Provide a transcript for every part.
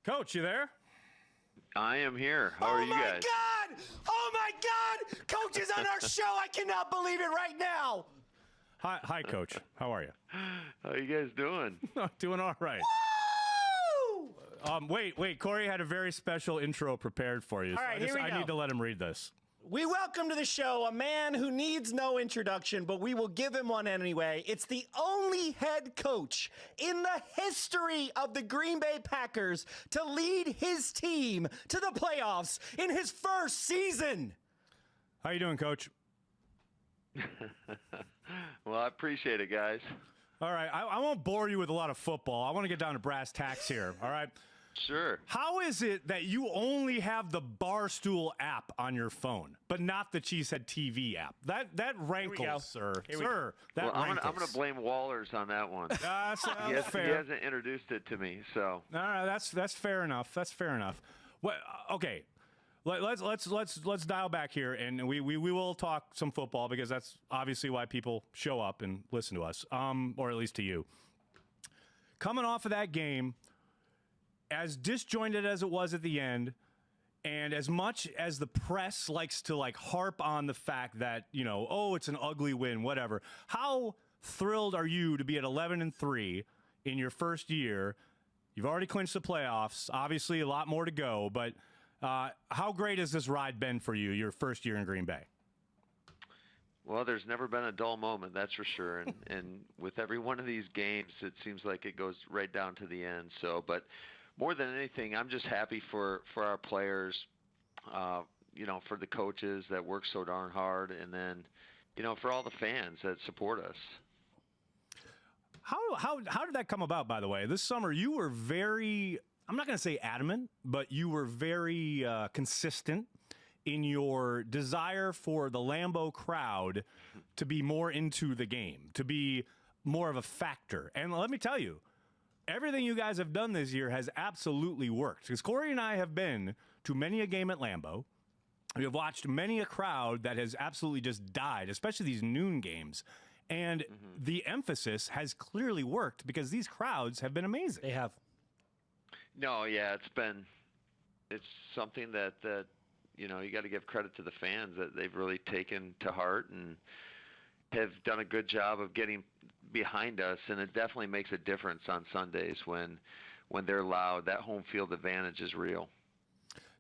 Coach, you there? I am here. How are you guys? Oh my God! Coach is on our show. I cannot believe it right now. Hi, Coach. How are you? How are you guys doing? Doing all right. Woo! Wait. Corey had a very special intro prepared for you. All right, here we go. I need to let him read this. We welcome to the show a man who needs no introduction, but we will give him one anyway. It's the only head coach in the history of the Green Bay Packers to lead his team to the playoffs in his first season. How you doing, Coach? Well, I appreciate it, guys. All right. I won't bore you with a lot of football. I want to get down to brass tacks here. All right. Sure. How is it that you only have the Barstool app on your phone, but not the Cheesehead TV app? That rankles, sir. Sir, that rankles. I'm going to blame Wallers on that one. That's fair. He hasn't introduced it to me, so. No, that's fair enough. That's fair enough. Well, okay. Let's dial back here, and we will talk some football because that's obviously why people show up and listen to us, or at least to you. Coming off of that game, as disjointed as it was at the end, and as much as the press likes to harp on the fact that, it's an ugly win, whatever. How thrilled are you to be at 11-3 in your first year? You've already clinched the playoffs. Obviously, a lot more to go, but how great has this ride been for you, your first year in Green Bay? Well, there's never been a dull moment, that's for sure. And with every one of these games, it seems like it goes right down to the end. So, but more than anything, I'm just happy for our players, for the coaches that work so darn hard, and then, for all the fans that support us. How did that come about, by the way? This summer, you were very, I'm not going to say adamant, but you were very consistent in your desire for the Lambeau crowd to be more into the game, to be more of a factor. And let me tell you, everything you guys have done this year has absolutely worked. Because Corey and I have been to many a game at Lambeau. We have watched many a crowd that has absolutely just died, especially these noon games. And the emphasis has clearly worked because these crowds have been amazing. They have. No, yeah, it's something that you got to give credit to the fans that they've really taken to heart and have done a good job of getting behind us, and it definitely makes a difference on Sundays when they're loud. That home field advantage is real.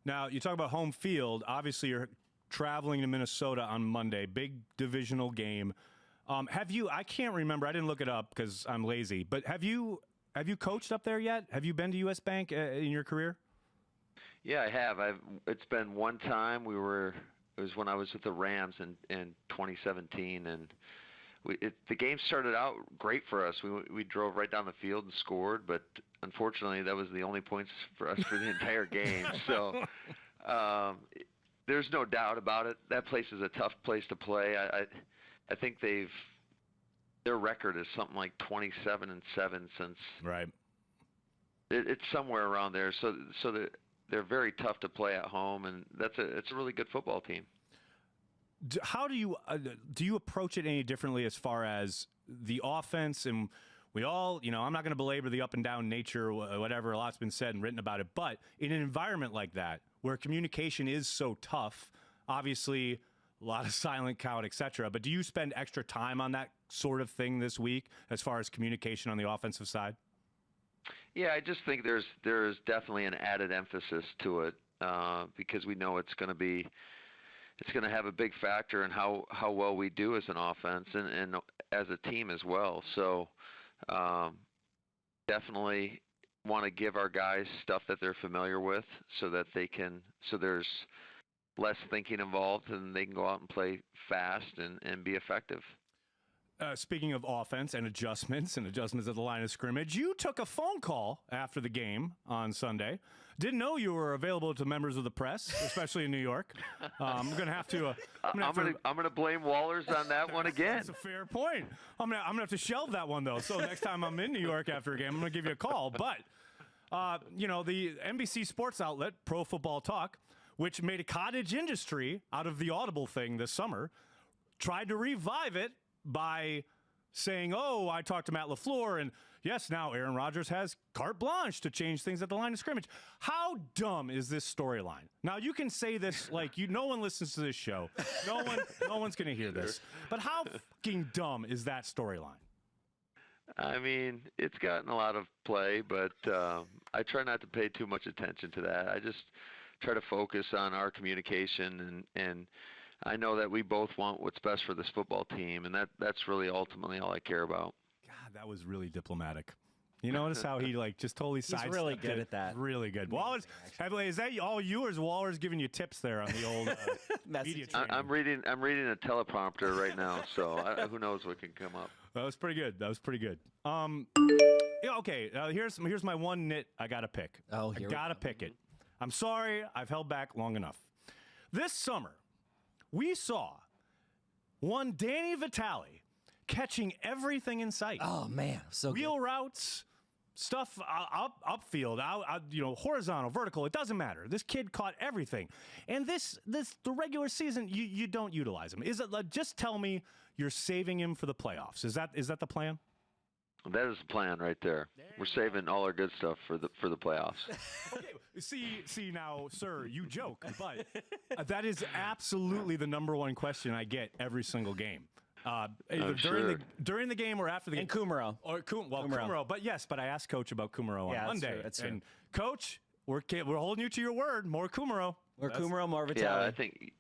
Now, you talk about home field. Obviously, you're traveling to Minnesota on Monday, big divisional game. Have you? I can't remember. I didn't look it up because I'm lazy. But have you coached up there yet? Have you been to U.S. Bank in your career? Yeah, I have. It's been one time. It was when I was with the Rams in 2017, and the game started out great for us. We drove right down the field and scored, but unfortunately, that was the only points for us for the entire game. So there's no doubt about it. That place is a tough place to play. I think their record is something like 27-7 since. Right. It's somewhere around there. So they're very tough to play at home, and it's a really good football team. How do you approach it any differently as far as the offense? And we all, I'm not going to belabor the up and down nature, whatever, a lot's been said and written about it. But in an environment like that, where communication is so tough, obviously a lot of silent count, et cetera. But do you spend extra time on that sort of thing this week as far as communication on the offensive side? Yeah, I just think there's definitely an added emphasis to it because we know it's going to have a big factor in how well we do as an offense and as a team as well. So definitely want to give our guys stuff that they're familiar with so that there's less thinking involved and they can go out and play fast and be effective. Speaking of offense and adjustments at the line of scrimmage, you took a phone call after the game on Sunday. Didn't know you were available to members of the press, especially in New York. I'm going to have to. I'm going to blame Wallers on that one again. That's a fair point. I'm going to have to shelve that one though. So next time I'm in New York after a game, I'm going to give you a call. But the NBC sports outlet Pro Football Talk, which made a cottage industry out of the Audible thing this summer, tried to revive it by saying, I talked to Matt LaFleur, and, yes, now Aaron Rodgers has carte blanche to change things at the line of scrimmage. How dumb is this storyline? Now, you can say this like no one listens to this show. No one's going to hear this. But how fucking dumb is that storyline? I mean, it's gotten a lot of play, but I try not to pay too much attention to that. I just try to focus on our communication, and I know that we both want what's best for this football team, and that's really ultimately all I care about. God, that was really diplomatic. You notice how he just totally sidestepped. He's really good at that. Really good. Wallers, is that all you, or is Wallers giving you tips there on the old media training? I'm reading a teleprompter right now, so who knows what can come up. That was pretty good. Okay, here's my one nit I got to pick. Oh, I got to pick it. I'm sorry, I've held back long enough. This summer, we saw one Danny Vitale catching everything in sight. Oh, man. So Wheel routes, stuff upfield, horizontal, vertical, it doesn't matter. This kid caught everything. And the regular season, you don't utilize him. Is it just tell me you're saving him for the playoffs? Is that the plan? That is the plan right there. We're saving all our good stuff for the playoffs. Okay, see now, sir, you joke, but that is absolutely the number one question I get every single game. Either during the game or after the game. And Kumaro. Kumaro. But I asked Coach about Kumaro on Monday. That's true. And Coach, we're holding you to your word. More Kumaro. Kumaro, more Vitale. Yeah, I think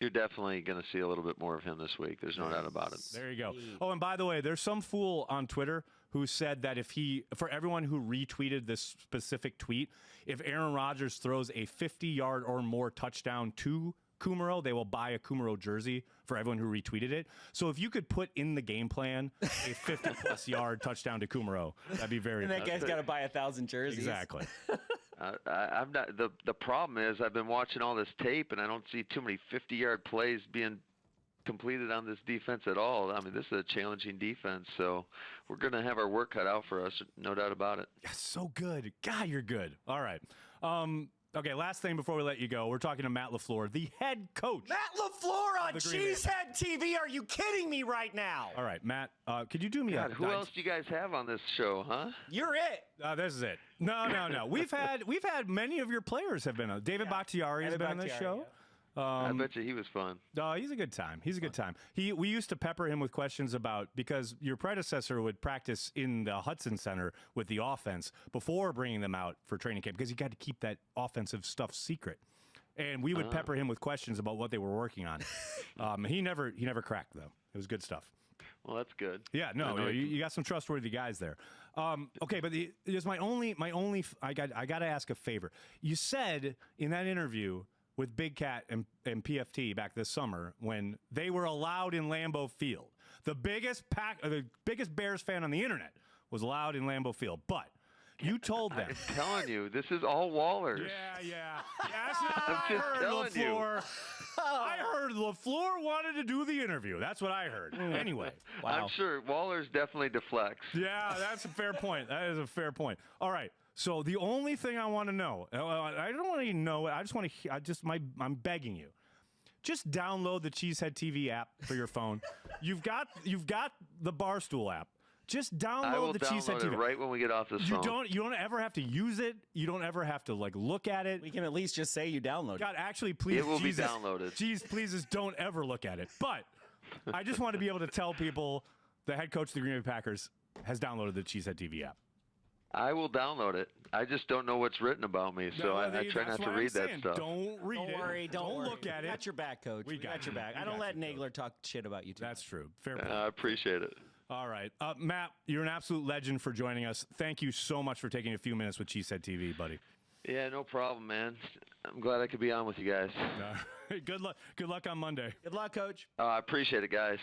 you're definitely going to see a little bit more of him this week. There's no doubt about it. There you go. Oh, and by the way, there's some fool on Twitter who said that for everyone who retweeted this specific tweet, if Aaron Rodgers throws a 50-yard or more touchdown to Kumaro, they will buy a Kumaro jersey for everyone who retweeted it. So if you could put in the game plan a 50-plus yard touchdown to Kumaro, that'd be very And that guy's got to buy 1,000 jerseys. Exactly. I'm not. The problem is I've been watching all this tape, and I don't see too many 50-yard plays being completed on this defense at all. I mean, this is a challenging defense, so we're going to have our work cut out for us, no doubt about it. So good. God, you're good. All right. Okay, last thing before we let you go. We're talking to Matt LaFleur, the head coach. Matt LaFleur on Cheesehead TV. Are you kidding me right now? All right, Matt, could you do me who else do you guys have on this show, huh? You're it. This is it. No. We've had many of your players have been on. David Bakhtiari has been on this show. Yeah. I bet you he was fun. He's a good time. We used to pepper him with questions because your predecessor would practice in the Hudson Center with the offense before bringing them out for training camp because you got to keep that offensive stuff secret. And we would pepper him with questions about what they were working on. He never cracked though. It was good stuff. Well, that's good. Yeah, no, you got some trustworthy guys there. Okay, but here's my only. I got to ask a favor. You said in that interview with Big Cat and PFT back this summer when they were allowed in Lambeau Field. The biggest Bears fan on the internet was allowed in Lambeau Field, but you told them. I'm telling you, this is all Wallers. Yeah. That's not what I heard, LaFleur. I heard LaFleur wanted to do the interview. That's what I heard. Anyway. Wow. I'm sure Wallers definitely deflects. Yeah, that's a fair point. That is a fair point. All right. So the only thing I want to know, I don't want to know it. I just want to. I'm begging you, just download the Cheesehead TV app for your phone. You've got the Barstool app. Just download the Cheesehead TV. Right when we get off this phone. You don't ever have to use it. You don't ever have to look at it. We can at least just say you downloaded it. God, actually, please. It will be downloaded. Please just don't ever look at it. But I just want to be able to tell people the head coach of the Green Bay Packers has downloaded the Cheesehead TV app. I will download it. I just don't know what's written about me, so I try not to read that stuff. Don't read it. Don't worry. Don't look at it. We got your back, Coach. We got your back. I don't let Nagler talk shit about you too. That's true. Fair point. I appreciate it. All right. Matt, you're an absolute legend for joining us. Thank you so much for taking a few minutes with Cheesehead TV, buddy. Yeah, no problem, man. I'm glad I could be on with you guys. Good luck. Good luck on Monday. Good luck, Coach. I appreciate it, guys.